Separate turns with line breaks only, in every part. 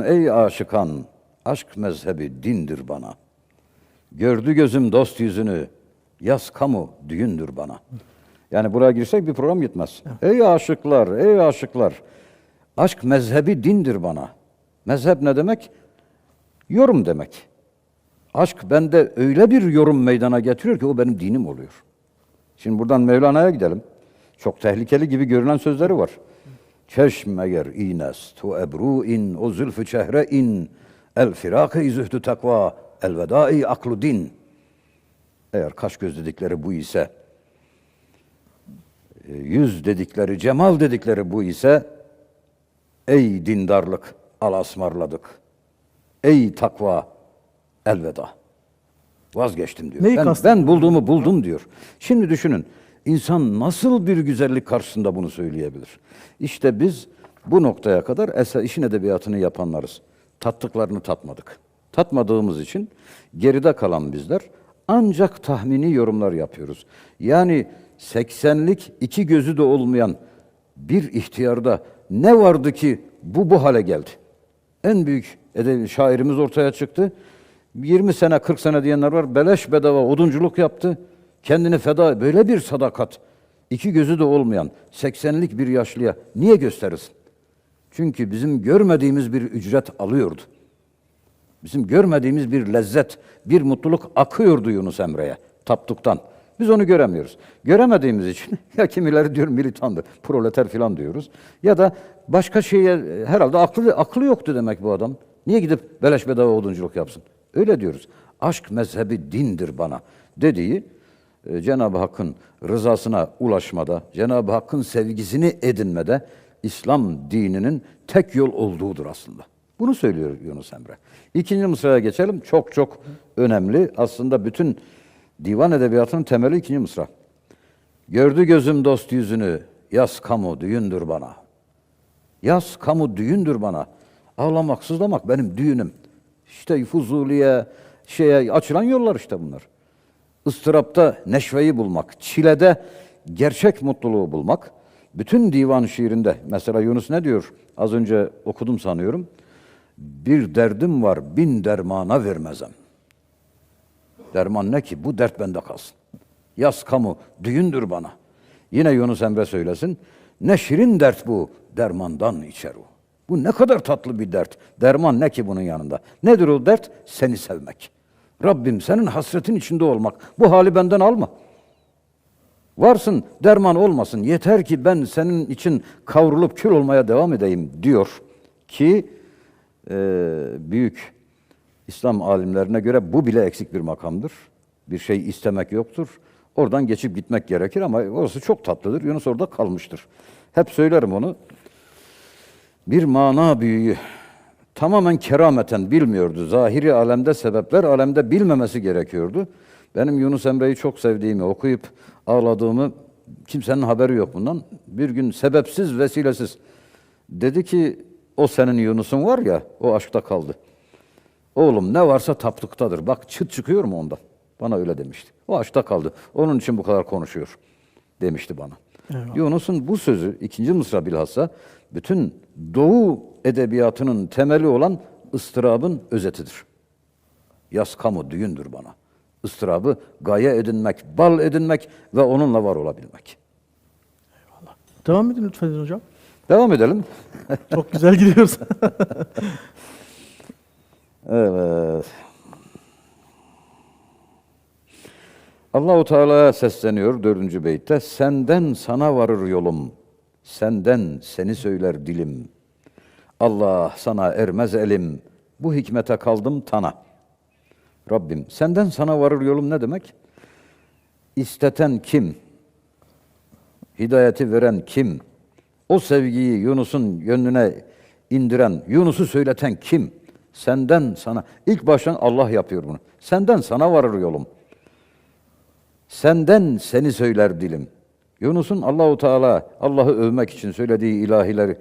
ey aşıkan, aşk mezhebi dindir bana. Gördü gözüm dost yüzünü, yaz kamu düğündür bana. Yani buraya girsek bir program gitmez. Ey aşıklar, ey aşıklar, aşk mezhebi dindir bana. Mezhep ne demek? Yorum demek. Aşk bende öyle bir yorum meydana getiriyor ki o benim dinim oluyor. Şimdi buradan Mevlana'ya gidelim. Çok tehlikeli gibi görünen sözleri var. Çeşmeyer ines tu ebru'in o zülfü çehre'in el firâk-ı zühdü takva el vedâ-i aklu din. Eğer kaş göz dedikleri bu ise, yüz dedikleri, cemal dedikleri bu ise, ey dindarlık alasmarladık. Ey takva elveda. Vazgeçtim diyor. Ben bulduğumu buldum diyor. Şimdi düşünün, insan nasıl bir güzellik karşısında bunu söyleyebilir? İşte biz bu noktaya kadar işin edebiyatını yapanlarız. Tattıklarını tatmadık. Tatmadığımız için geride kalan bizler ancak tahmini yorumlar yapıyoruz. Yani 80'lik iki gözü de olmayan bir ihtiyarda ne vardı ki bu hale geldi? En büyük şairimiz ortaya çıktı. 20 sene 40 sene diyenler var. Beleş bedava odunculuk yaptı. Kendini feda, böyle bir sadakat. İki gözü de olmayan 80'lik bir yaşlıya niye gösterirsin? Çünkü bizim görmediğimiz bir ücret alıyordu. Bizim görmediğimiz bir lezzet, bir mutluluk akıyordu Yunus Emre'ye taptuktan. Biz onu göremiyoruz. Göremediğimiz için ya kimileri diyor militandı, proleter falan diyoruz. Ya da başka şeye herhalde aklı yoktu demek bu adam. Niye gidip beleş bedava odunculuk yapsın? Öyle diyoruz. Aşk mezhebi dindir bana dediği Cenab-ı Hakk'ın rızasına ulaşmada, Cenab-ı Hakk'ın sevgisini edinmede İslam dininin tek yol olduğudur aslında. Bunu söylüyor Yunus Emre. İkinci mısraya geçelim. Çok çok önemli. Aslında bütün divan edebiyatının temeli ikinci mısra. Gördü gözüm dost yüzünü, yaz kamu düğündür bana. Yaz kamu düğündür bana. Ağlamak, sızlamak benim düğünüm. İşte Fuzuli'ye, açılan yollar işte bunlar. Istırapta neşveyi bulmak, çilede gerçek mutluluğu bulmak. Bütün divan şiirinde, mesela Yunus ne diyor? Az önce okudum sanıyorum. Bir derdim var, bin dermana vermezem. Derman ne ki? Bu dert bende kalsın. Yaz kamu, düğündür bana. Yine Yunus Emre söylesin. Ne şirin dert bu, dermandan içer o. Bu ne kadar tatlı bir dert. Derman ne ki bunun yanında? Nedir o dert? Seni sevmek. Rabbim senin hasretin içinde olmak. Bu hali benden alma. Varsın, derman olmasın. Yeter ki ben senin için kavrulup kül olmaya devam edeyim diyor ki büyük İslam alimlerine göre bu bile eksik bir makamdır. Bir şey istemek yoktur. Oradan geçip gitmek gerekir ama orası çok tatlıdır. Yunus orada kalmıştır. Hep söylerim onu. Bir mana büyüğü tamamen kerameten bilmiyordu. Zahiri alemde, sebepler alemde bilmemesi gerekiyordu. Benim Yunus Emre'yi çok sevdiğimi, okuyup ağladığımı, kimsenin haberi yok bundan. Bir gün sebepsiz, vesilesiz dedi ki, o senin Yunus'un var ya, o aşkta kaldı. Oğlum ne varsa taptıktadır. Bak çıt çıkıyor mu ondan? Bana öyle demişti. O aşkta kaldı. Onun için bu kadar konuşuyor demişti bana. Eyvallah. Yunus'un bu sözü, ikinci mısra bilhassa, bütün Doğu edebiyatının temeli olan ıstırabın özetidir. Yaz kamu düğündür bana. Istırabı gaye edinmek, bal edinmek ve onunla var olabilmek.
Eyvallah. Devam edin lütfen hocam.
Devam edelim.
Çok güzel gidiyoruz.
Evet. Allah-u Teala'ya sesleniyor 4. beytte. Senden sana varır yolum, senden seni söyler dilim. Allah sana ermez elim, bu hikmete kaldım tana. Rabbim senden sana varır yolum ne demek? İsteten kim? Hidayeti veren kim? O sevgiyi Yunus'un gönlüne indiren, Yunus'u söyleten kim? Senden sana, ilk baştan Allah yapıyor bunu. Senden sana varır yolum. Senden seni söyler dilim. Yunus'un Allahu Teala, Allah'ı övmek için söylediği ilahileri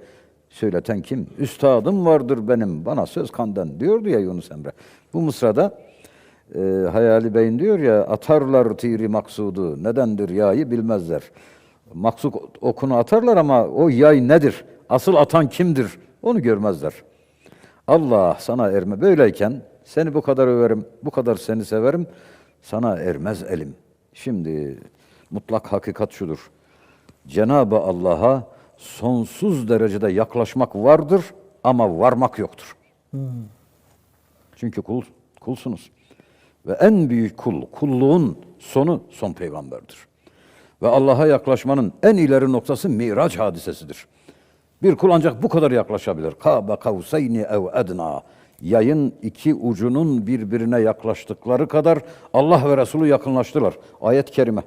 söyleten kim? Üstadım vardır benim, bana söz kandan diyordu ya Yunus Emre. Bu mısrada Hayali Bey'in diyor ya, atarlar tiri maksudu, nedendir yayı bilmezler. Maksud okunu atarlar ama o yay nedir? Asıl atan kimdir? Onu görmezler. Allah sana erme. Böyleyken seni bu kadar överim, bu kadar seni severim, sana ermez elim. Şimdi mutlak hakikat şudur. Cenab-ı Allah'a sonsuz derecede yaklaşmak vardır ama varmak yoktur. Çünkü kulsunuz. Ve en büyük kulluğun sonu son peygamberdir. Ve Allah'a yaklaşmanın en ileri noktası Miraç hadisesidir. Bir kul ancak bu kadar yaklaşabilir. Kâbe kavseyni ev edna. Yayın iki ucunun birbirine yaklaştıkları kadar Allah ve Resulü yakınlaştılar. Ayet-i kerime.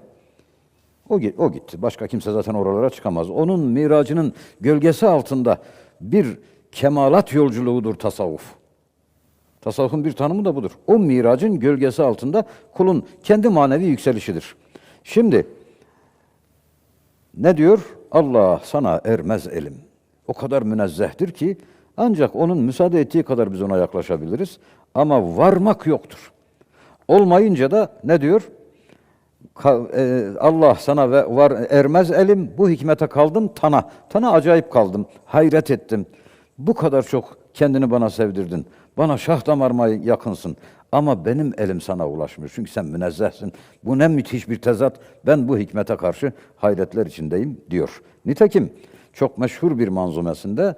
O gitti. Başka kimse zaten oralara çıkamaz. Onun miracının gölgesi altında bir kemalat yolculuğudur tasavvuf. Tasavvufun bir tanımı da budur. O miracın gölgesi altında kulun kendi manevi yükselişidir. Şimdi ne diyor? Allah sana ermez elim. O kadar münezzehtir ki ancak onun müsaade ettiği kadar biz ona yaklaşabiliriz. Ama varmak yoktur. Olmayınca da ne diyor? Allah sana ermez elim, bu hikmete kaldım tana. Tana acayip kaldım, hayret ettim. Bu kadar çok kendini bana sevdirdin. Bana şah damarıma yakınsın. Ama benim elim sana ulaşmıyor. Çünkü sen münezzehsin. Bu ne müthiş bir tezat. Ben bu hikmete karşı hayretler içindeyim diyor. Nitekim çok meşhur bir manzumesinde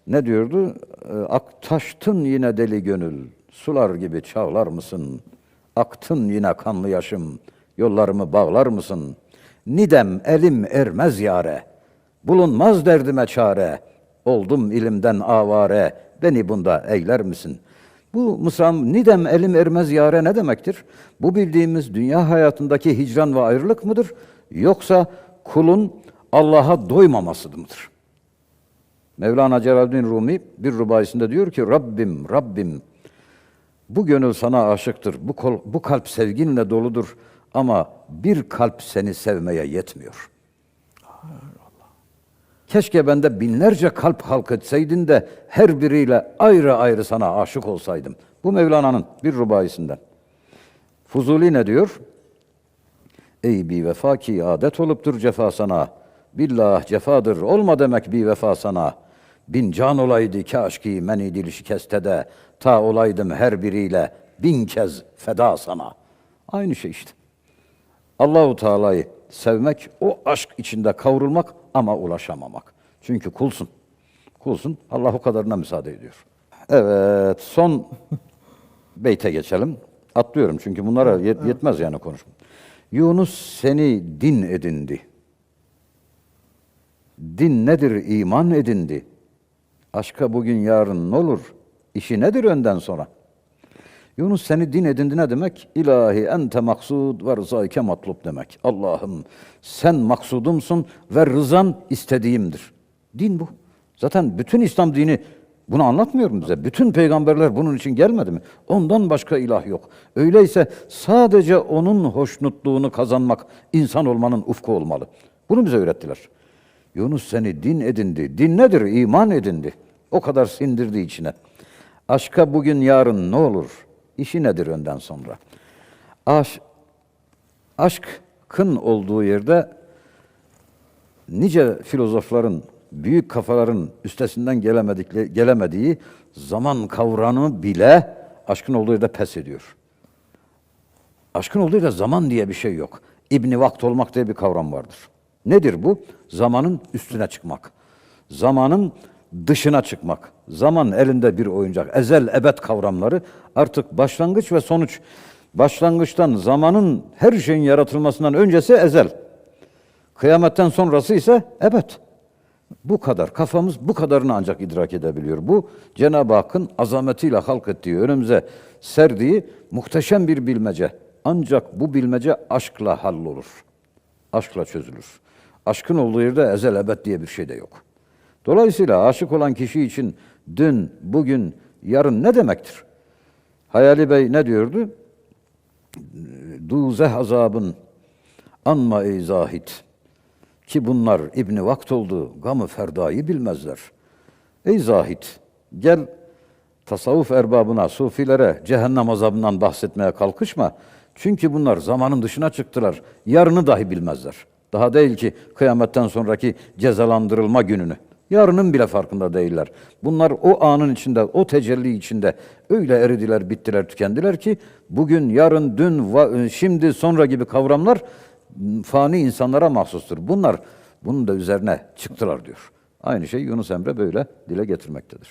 ne diyordu? Aktaştın yine deli gönül, sular gibi çağlar mısın? Aktın yine kanlı yaşım, yollarımı bağlar mısın? Nidem elim ermez yare, bulunmaz derdime çare. Oldum ilimden avare, beni bunda eyler misin? Bu mısram nidem elim ermez yare ne demektir? Bu bildiğimiz dünya hayatındaki hicran ve ayrılık mıdır? Yoksa kulun Allah'a doymaması mıdır? Mevlana Celaleddin Rumi bir rubayisinde diyor ki Rabbim, Rabbim bu gönül sana aşıktır, bu kalp sevginle doludur ama bir kalp seni sevmeye yetmiyor. Keşke bende binlerce kalp halk etseydin de her biriyle ayrı ayrı sana aşık olsaydım. Bu Mevlana'nın bir rubayisinden. Fuzuli ne diyor? Ey bi vefa ki adet oluptur cefa sana. Billah cefadır olma demek bi vefa sana. Bin can olaydı kaşki meni dil şikeste de ta olaydım her biriyle bin kez feda sana. Aynı şey işte. Allahu Teala'yı sevmek, o aşk içinde kavrulmak ama ulaşamamak. Çünkü kulsun. Kulsun. Allah o kadarına müsaade ediyor. Evet, son beyte geçelim. Atlıyorum çünkü bunlara yetmez yani konuşma. Yunus seni din edindi. Din nedir iman edindi. Aşka bugün yarın ne olur? İşi nedir önden sonra? Yunus seni din edindi ne demek? İlahi ente maksud ve rızayke matlub demek. Allah'ım sen maksudumsun ve rızan istediğimdir. Din bu. Zaten bütün İslam dini bunu anlatmıyor mu bize? Bütün peygamberler bunun için gelmedi mi? Ondan başka ilah yok. Öyleyse sadece onun hoşnutluğunu kazanmak insan olmanın ufku olmalı. Bunu bize öğrettiler. Yunus seni din edindi. Din nedir? İman edindi. O kadar sindirdi içine. Aşka bugün yarın ne olur? İşi nedir önden sonra? Aşkın olduğu yerde nice filozofların, büyük kafaların üstesinden gelemediği zaman kavramı bile aşkın olduğu yerde pes ediyor. Aşkın olduğu yerde zaman diye bir şey yok. İbn-i Vakt olmak diye bir kavram vardır. Nedir bu? Zamanın üstüne çıkmak. Zamanın dışına çıkmak. Zaman elinde bir oyuncak. Ezel, ebed kavramları artık başlangıç ve sonuç. Başlangıçtan zamanın her şeyin yaratılmasından öncesi ezel. Kıyametten sonrası ise ebed. Bu kadar. Kafamız bu kadarını ancak idrak edebiliyor. Bu Cenab-ı Hakk'ın azametiyle halk ettiği, önümüze serdiği muhteşem bir bilmece. Ancak bu bilmece aşkla hallolur. Aşkla çözülür. Aşkın olduğu yerde ezel ebed diye bir şey de yok. Dolayısıyla aşık olan kişi için dün, bugün, yarın ne demektir? Hayali Bey ne diyordu? Duzeh azabın anma ey zahit. Ki bunlar İbn-i Vakt oldu, gam-ı ferdayı bilmezler. Ey zahit, gel tasavvuf erbabına, sufilere cehennem azabından bahsetmeye kalkışma. Çünkü bunlar zamanın dışına çıktılar. Yarını dahi bilmezler. Daha değil ki kıyametten sonraki cezalandırılma gününü. Yarının bile farkında değiller. Bunlar o anın içinde, o tecelli içinde öyle eridiler, bittiler, tükendiler ki bugün, yarın, dün, şimdi, sonra gibi kavramlar fani insanlara mahsustur. Bunlar bunun da üzerine çıktılar diyor. Aynı şey Yunus Emre böyle dile getirmektedir.